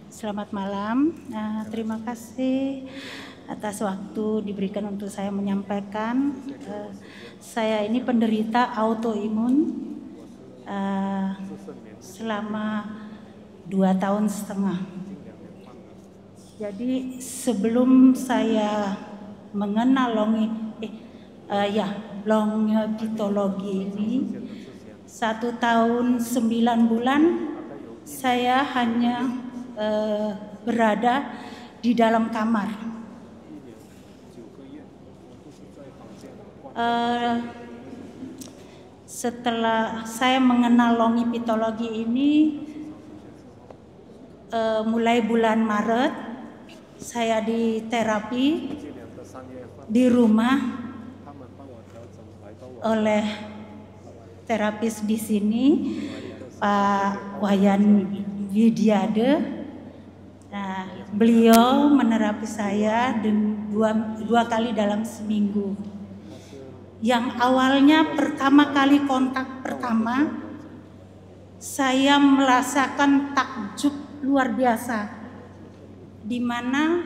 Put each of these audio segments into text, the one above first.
Selamat malam. Terima kasih atas waktu diberikan untuk saya menyampaikan. Saya ini penderita autoimun selama 2,5 tahun. Jadi sebelum saya mengenal longipitologi ini, 1 tahun 9 bulan saya hanya berada di dalam kamar. Setelah saya mengenal longipitologi ini, mulai bulan Maret saya di terapi di rumah oleh terapis di sini, Pak Wayan Widiade. Beliau menerapi saya dua kali dalam seminggu. Yang awalnya pertama kali kontak pertama, saya merasakan takjub luar biasa, di mana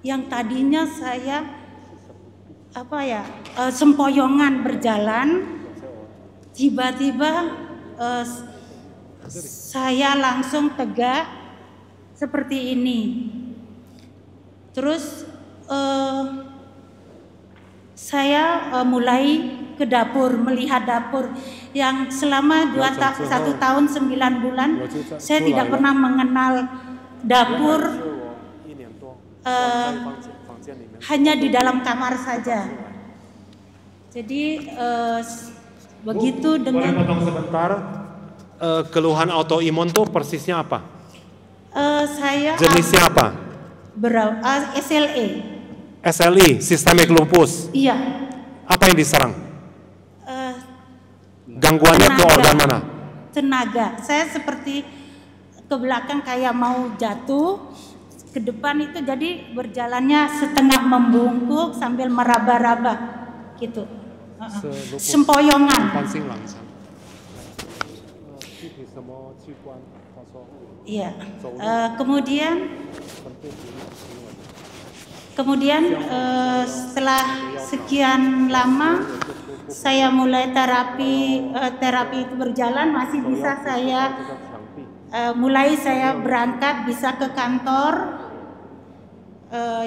yang tadinya saya sempoyongan berjalan, tiba-tiba saya langsung tegak seperti ini. Terus saya mulai ke dapur, melihat dapur yang selama 1 tahun 9 bulan saya tidak pernah mengenal dapur, hanya di dalam kamar saja. Jadi begitu dengan. Boleh potong sebentar. Keluhan autoimun tuh persisnya apa? Saya jenisnya apa? SLE. SLE, sistemik lupus. Iya. Apa yang diserang? Gangguannya ke organ mana? Tenaga. Saya seperti ke belakang kayak mau jatuh, ke depan itu jadi berjalannya setengah membungkuk sambil meraba-raba gitu. Sempoyongan. Iya. Kemudian setelah sekian lama saya mulai terapi itu berjalan, masih bisa saya saya berangkat bisa ke kantor.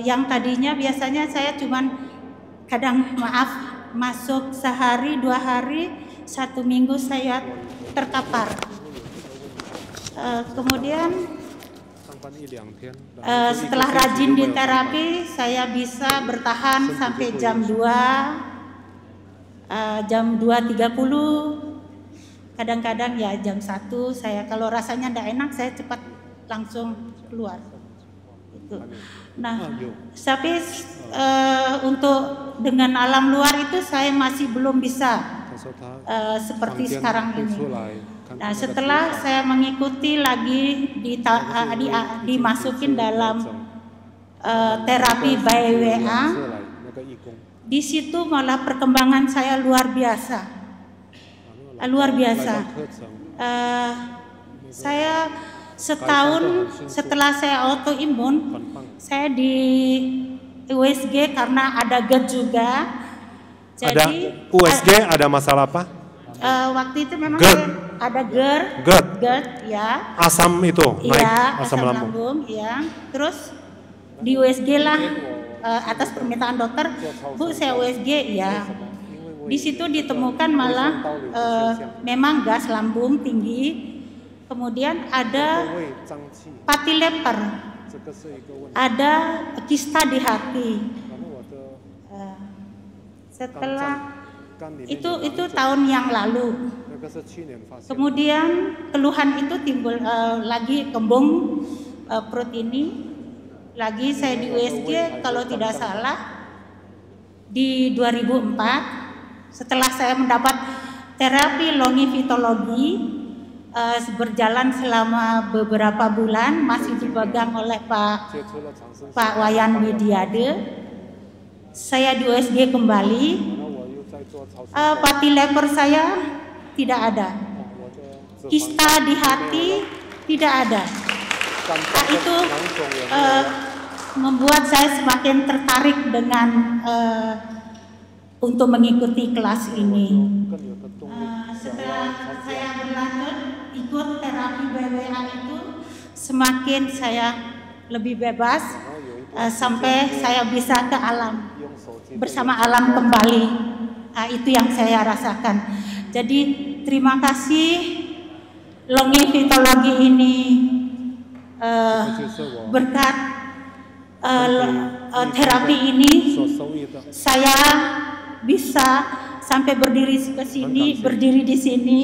Yang tadinya biasanya saya cuman masuk sehari 2 hari, 1 minggu saya terkapar. Kemudian setelah rajin di terapi, saya bisa bertahan sampai jam 2.30. Kadang-kadang ya jam 1 saya kalau rasanya tidak enak saya cepat langsung keluar. Itu. Nah, tapi untuk dengan alam luar itu saya masih belum bisa seperti sekarang ini. Nah, setelah saya mengikuti lagi dimasukin dalam terapi by WA, di situ malah perkembangan saya luar biasa. Saya setahun setelah saya autoimun, saya di USG karena ada GERD juga. Jadi USG ada masalah apa? Waktu itu memang ada GERD ya. Asam itu naik, ya, asam lambung. Ya. Terus di USG lah atas permintaan dokter, Bu saya USG ya. Di situ ditemukan malah memang gas lambung tinggi. Kemudian ada fatty liver, ada kista di hati. Setelah itu tahun yang lalu. Kemudian keluhan itu timbul lagi, kembung perut ini. Lagi saya di USG kalau tidak salah di 2004. Setelah saya mendapat terapi longipitologi, berjalan selama beberapa bulan, masih dipegang oleh Pak Wayan Widiade. Saya di USG kembali. Fatty liver saya tidak ada, kista di hati tidak ada. Itu membuat saya semakin tertarik dengan untuk mengikuti kelas ini. Setelah saya berlanjut ikut terapi BWA itu, semakin saya lebih bebas sampai saya bisa ke alam, bersama alam kembali. Itu yang saya rasakan. Jadi terima kasih longevitologi ini, berkat terapi ini saya bisa sampai berdiri di sini,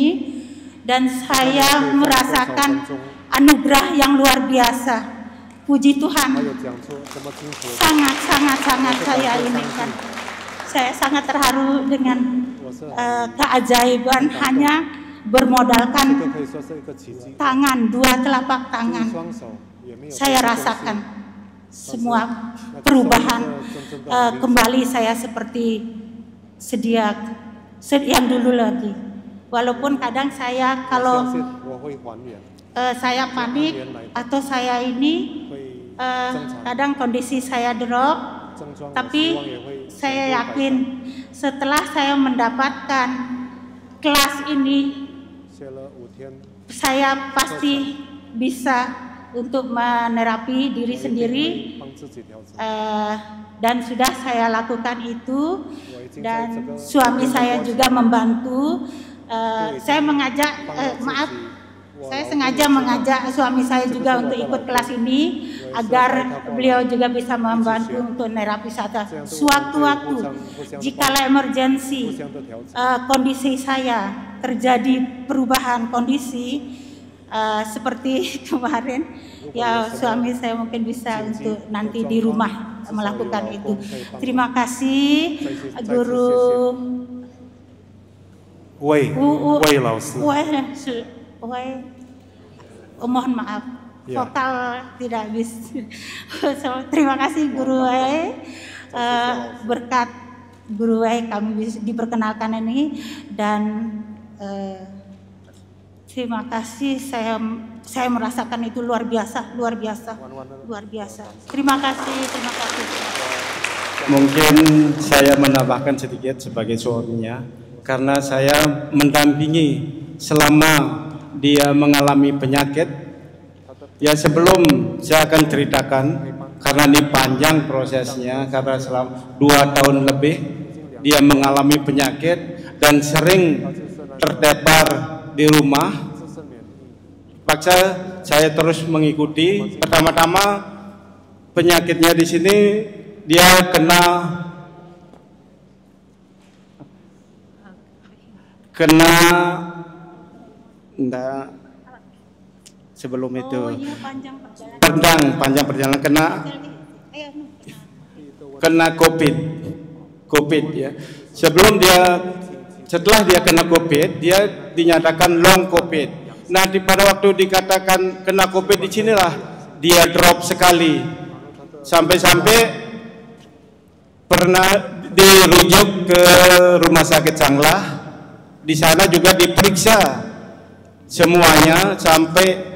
dan saya merasakan anugerah yang luar biasa. Puji Tuhan, sangat saya ini kan, saya sangat terharu dengan keajaiban hanya bermodalkan tangan, 2 telapak tangan. Saya rasakan semua perubahan, kembali saya seperti sedia yang dulu lagi. Walaupun kadang saya kalau saya panik atau saya ini kadang kondisi saya drop, tapi saya yakin setelah saya mendapatkan kelas ini, saya pasti bisa untuk menerapi diri sendiri, dan sudah saya lakukan itu, dan suami saya juga membantu. Saya mengajak, saya sengaja mengajak suami saya juga untuk ikut kelas ini agar beliau juga bisa membantu untuk nerapi saya. Sewaktu-waktu jika emergensi kondisi saya terjadi perubahan kondisi seperti kemarin, ya suami saya mungkin bisa untuk nanti di rumah melakukan itu. Terima kasih Guru Wei Laosi. Mohon maaf, vokal tidak bisa. Terima kasih Guru Wei. Berkat Guru Wei kami bisa diperkenalkan ini, dan terima kasih, saya merasakan itu luar biasa. Terima kasih. Mungkin saya menambahkan sedikit sebagai suaminya, karena saya mendampingi selama dia mengalami penyakit. Ya, sebelum saya akan ceritakan, karena ini panjang prosesnya, karena selama 2 tahun lebih dia mengalami penyakit dan sering terdampar di rumah. Paksa saya terus mengikuti. Pertama-tama penyakitnya di sini dia enggak, sebelum itu panjang perjalanan kena COVID ya. Setelah dia kena COVID, dia dinyatakan long COVID. Nah, pada waktu dikatakan kena COVID, di sinilah dia drop sekali, sampai pernah dirujuk ke Rumah Sakit Sanglah. Di sana juga diperiksa semuanya, sampai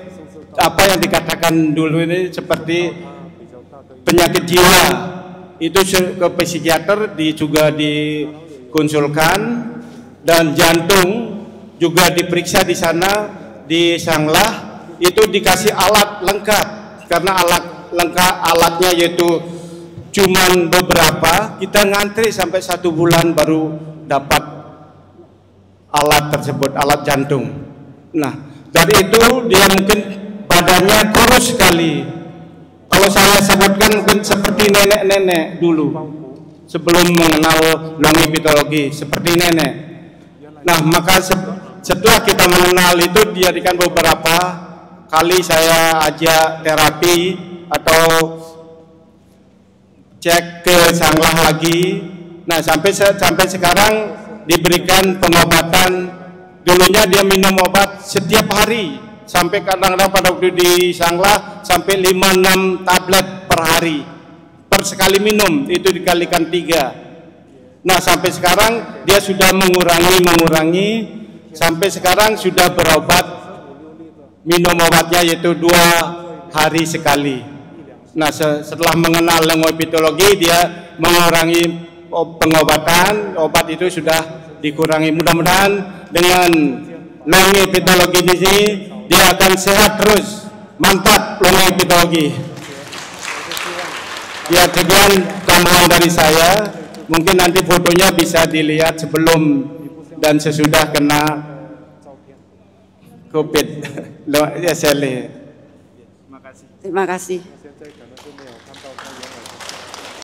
apa yang dikatakan dulu ini seperti penyakit jiwa, itu ke psikiater juga dikonsulkan, dan jantung juga diperiksa di sana di Sanglah. Itu dikasih alat lengkap, karena alatnya yaitu cuman beberapa, kita ngantri sampai 1 bulan baru dapat alat tersebut, alat jantung. Nah, dari itu dia mungkin badannya kurus sekali. Kalau saya sebutkan mungkin seperti nenek-nenek dulu sebelum mengenal longevitologi, seperti nenek. Nah, maka setelah kita mengenal itu, dijadikan beberapa kali saya ajak terapi atau cek ke Sanglah lagi. Nah, sampai sekarang diberikan pengobatan. Dulunya dia minum obat setiap hari, sampai kadang-kadang pada waktu di Sanglah sampai 5-6 tablet per hari, per sekali minum, itu dikalikan 3. Nah, sampai sekarang dia sudah mengurangi, sampai sekarang sudah berobat, minum obatnya yaitu 2 hari sekali. Nah, setelah mengenal lengopitologi, dia mengurangi pengobatan, obat itu sudah dikurangi. Mudah-mudahan dengan lengopitologi di sini dia akan sehat terus. Mantap lengopitologi. Ya, sekian tambahan dari saya. Mungkin nanti fotonya bisa dilihat sebelum dan sesudah kena COVID. Ya, saya lihat. Terima kasih.